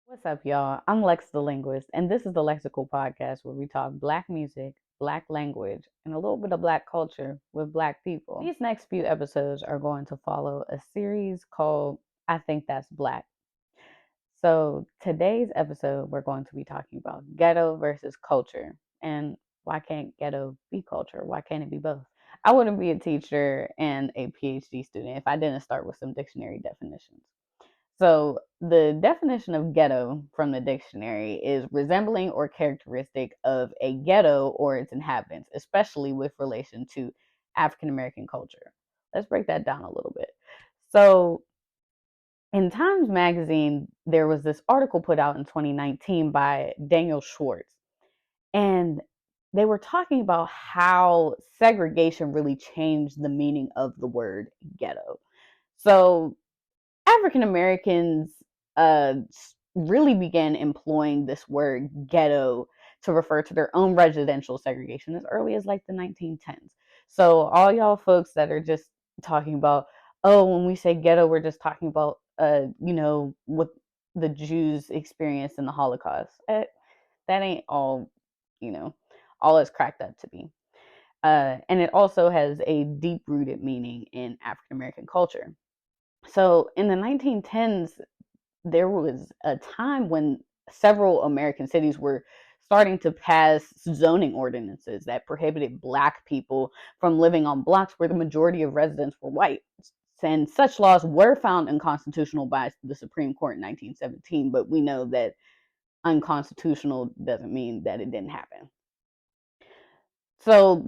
What's up, y'all? I'm LexDaLinguist, and this is the Lexical Podcast where we talk Black music, Black language, and a little bit of Black culture with Black people. These next few episodes are going to follow a series called I Think That's Black. So, today's episode, we're going to be talking about ghetto versus culture. And why can't ghetto be culture? Why can't it be both? I wouldn't be a teacher and a PhD student if I didn't start with some dictionary definitions. So, the definition of ghetto from the dictionary is resembling or characteristic of a ghetto or its inhabitants, especially with relation to African American culture. Let's break that down a little bit. So, in Times Magazine, there was this article put out in 2019 by Daniel Schwartz, and they were talking about how segregation really changed the meaning of the word ghetto. So, African Americans uh, really began employing this word ghetto to refer to their own residential segregation as early as like the 1910s. So, all y'all folks that are just talking about, oh, when we say ghetto, we're just talking about, what the Jews experienced in the Holocaust. That ain't all, you know, all it's cracked up to be. And it also has a deep rooted meaning in African American culture. So in the 1910s, there was a time when several American cities were starting to pass zoning ordinances that prohibited Black people from living on blocks where the majority of residents were white. And such laws were found unconstitutional by the Supreme Court in 1917, but we know that unconstitutional doesn't mean that it didn't happen. So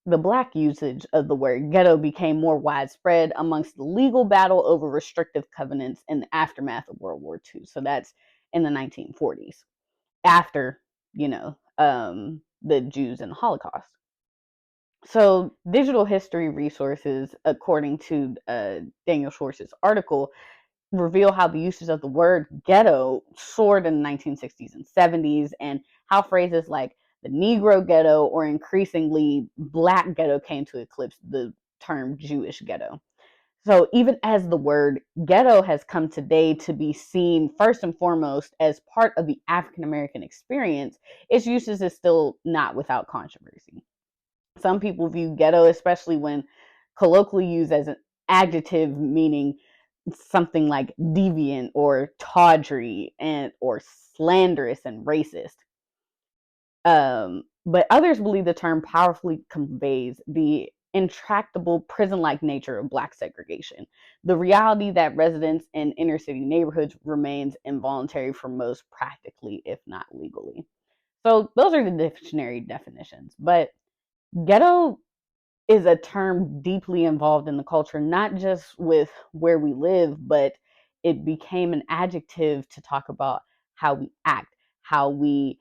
the black usage of the word ghetto became more widespread amongst the legal battle over restrictive covenants in the aftermath of World War II. So that's in the 1940s, after, the Jews and the Holocaust. So digital history resources, according to Daniel Schwartz's article, reveal how the usage of the word ghetto soared in the 1960s and 70s, and how phrases like the Negro ghetto or increasingly Black ghetto came to eclipse the term Jewish ghetto. So even as the word ghetto has come today to be seen first and foremost as part of the African American experience, its usage is still not without controversy. Some people view ghetto, especially when colloquially used as an adjective meaning something like deviant or tawdry and or slanderous and racist. But others believe the term powerfully conveys the intractable prison-like nature of Black segregation, the reality that residents in inner city neighborhoods remains involuntary for most, practically, if not legally. So those are the dictionary definitions. But ghetto is a term deeply involved in the culture, not just with where we live, but it became an adjective to talk about how we act, how we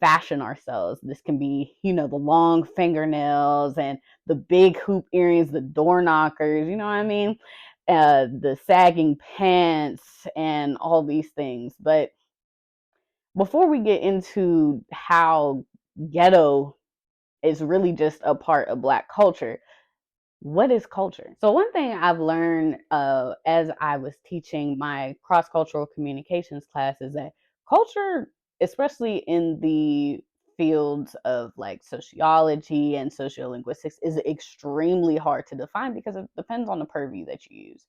fashion ourselves. This can be, the long fingernails and the big hoop earrings, the door knockers, you know what I mean? The sagging pants and all these things. But before we get into how ghetto is really just a part of Black culture, what is culture? So one thing I've learned as I was teaching my cross-cultural communications class is that culture, especially in the fields of like sociology and sociolinguistics, is extremely hard to define because it depends on the purview that you use.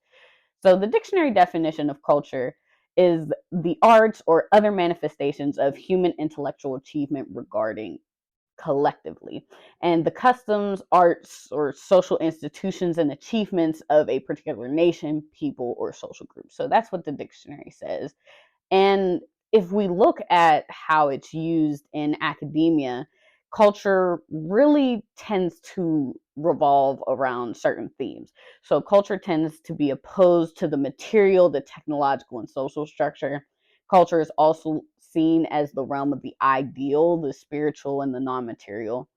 So the dictionary definition of culture is the arts or other manifestations of human intellectual achievement regarding collectively, and the customs, arts, or social institutions and achievements of a particular nation, people, or social group. So that's what the dictionary says. And if we look at how it's used in academia, culture really tends to revolve around certain themes. So culture tends to be opposed to the material, the technological, and social structure. Culture is also seen as the realm of the ideal, the spiritual, and the non material.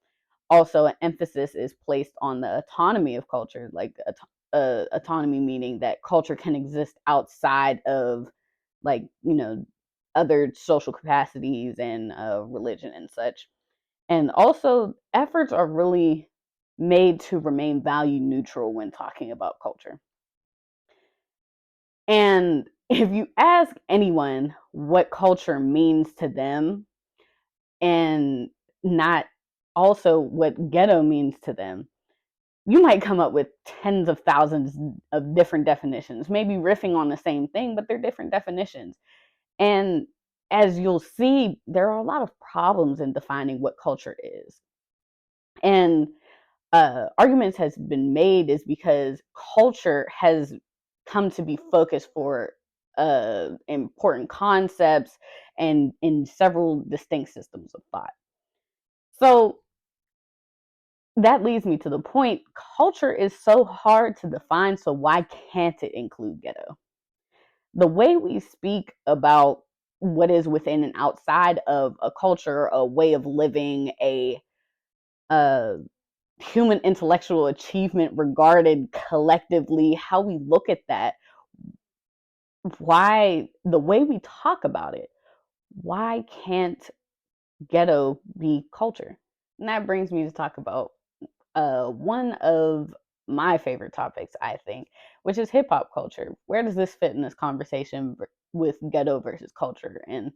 Also, an emphasis is placed on the autonomy of culture, like autonomy meaning that culture can exist outside of, like, other social capacities and religion and such. And also, efforts are really made to remain value neutral when talking about culture. And if you ask anyone what culture means to them and not also what ghetto means to them, you might come up with tens of thousands of different definitions, maybe riffing on the same thing, but they're different definitions. And as you'll see, there are a lot of problems in defining what culture is. And arguments has been made is because culture has come to be focused for important concepts and in several distinct systems of thought. So that leads me to the point, culture is so hard to define, so why can't it include ghetto? The way we speak about what is within and outside of a culture, a way of living, a human intellectual achievement regarded collectively, how we look at that, why the way we talk about it, why can't ghetto be culture? And that brings me to talk about one of my favorite topics, I think, which is hip hop culture. Where does this fit in this conversation with ghetto versus culture and,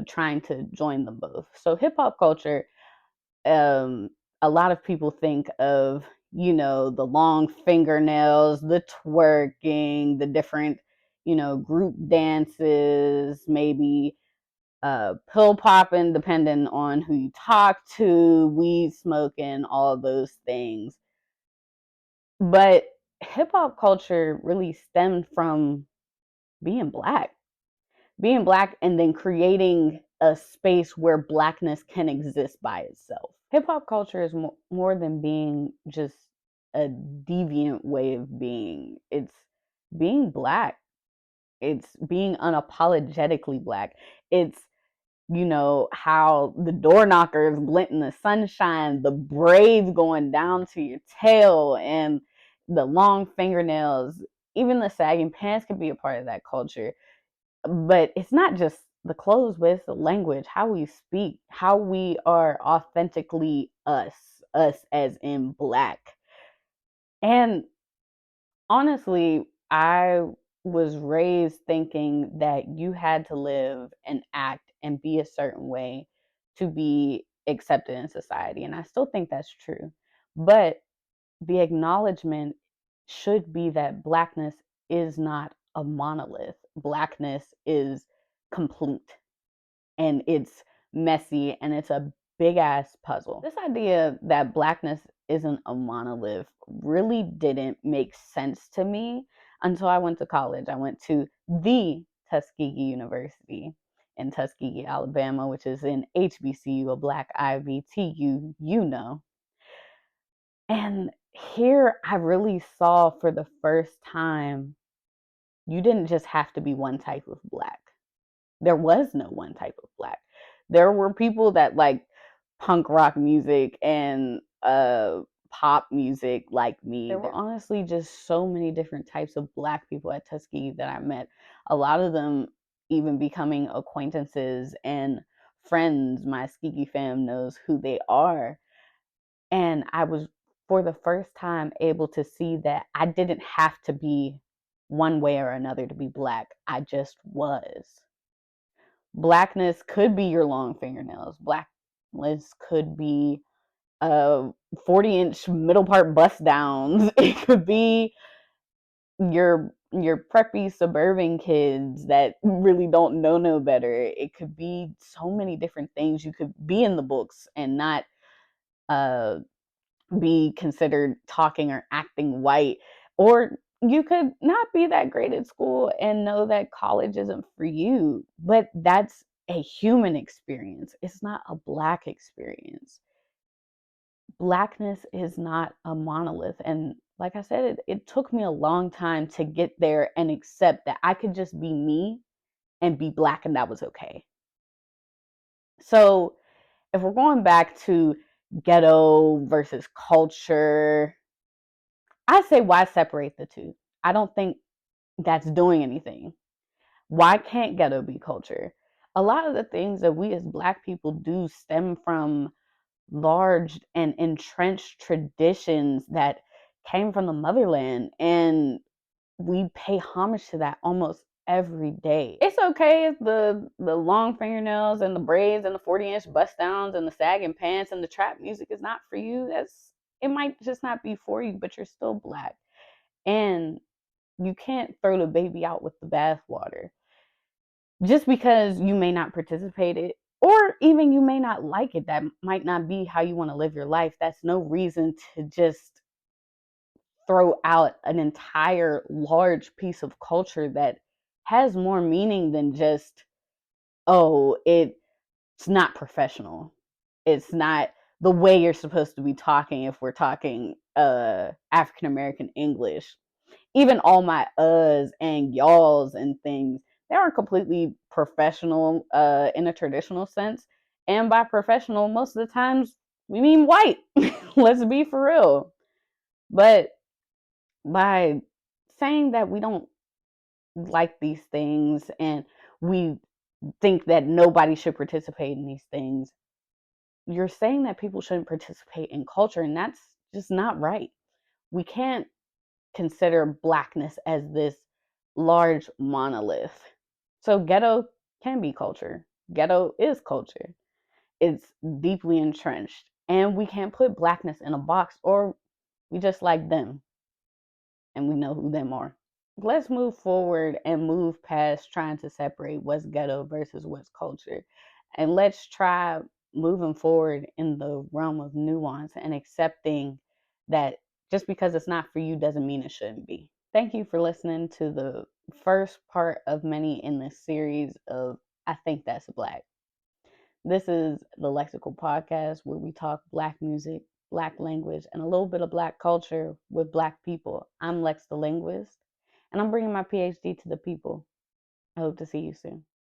trying to join them both? So, hip hop culture, um, a lot of people think of, the long fingernails, the twerking, the different, group dances, maybe pill popping, depending on who you talk to, weed smoking, all those things. But hip hop culture really stemmed from being black, and then creating a space where blackness can exist by itself. Hip hop culture is more than being just a deviant way of being. It's being black. It's being unapologetically black. It's, how the door knockers glint in the sunshine, the braids going down to your tail, and the long fingernails. Even the sagging pants could be a part of that culture. But it's not just the clothes, but it's the language, how we speak, how we are authentically us as in black. And honestly, I was raised thinking that you had to live and act and be a certain way to be accepted in society. And I still think that's true. But the acknowledgement should be that blackness is not a monolith. Blackness is complete, and it's messy, and it's a big ass puzzle. This idea that blackness isn't a monolith really didn't make sense to me until I went to college. I went to the Tuskegee University in Tuskegee, Alabama, which is an HBCU, a Black IVTU, And here I really saw for the first time, you didn't just have to be one type of black. There was no one type of black. There were people that like punk rock music and pop music like me. There were honestly just so many different types of black people at Tuskegee that I met. A lot of them even becoming acquaintances and friends. My Tuskegee fam knows who they are. And I was, for the first time, able to see that I didn't have to be one way or another to be black. I just was. Blackness could be your long fingernails. Blackness could be 40-inch middle part bust downs. It could be your preppy suburban kids that really don't know no better. It could be so many different things. You could be in the books and not uh be considered talking or acting white, or you could not be that great at school and know that college isn't for you. But that's a human experience. It's not a black experience. Blackness is not a monolith. And like I said, it took me a long time to get there and accept that I could just be me and be black, and that was okay. So if we're going back to ghetto versus culture, I say, why separate the two? I don't think that's doing anything. Why can't ghetto be culture? A lot of the things that we as black people do stem from large and entrenched traditions that came from the motherland, and we pay homage to that almost every day. It's okay if the long fingernails and the braids and the 40-inch bust downs and the sagging pants and the trap music is not for you. It might just not be for you, but you're still Black. And you can't throw the baby out with the bathwater. Just because you may not participate it, or even you may not like it, that might not be how you want to live your life. That's no reason to just throw out an entire large piece of culture that has more meaning than just, oh, it's not professional. It's not the way you're supposed to be talking if we're talking African American English. Even all my uhs and y'alls and things, they aren't completely professional in a traditional sense. And by professional, most of the times we mean white. Let's be for real. But by saying that we don't like these things and we think that nobody should participate in these things, you're saying that people shouldn't participate in culture, and that's just not right. We can't consider Blackness as this large monolith. So ghetto can be culture. Ghetto is culture. It's deeply entrenched. And we can't put Blackness in a box, or we just like them and we know who them are. Let's move forward and move past trying to separate what's ghetto versus what's culture. And let's try moving forward in the realm of nuance and accepting that just because it's not for you doesn't mean it shouldn't be. Thank you for listening to the first part of many in this series of I Think That's Black. This is the Lexical Podcast where we talk Black music, Black language, and a little bit of Black culture with Black people. I'm LexDaLinguist, and I'm bringing my PhD to the people. I hope to see you soon.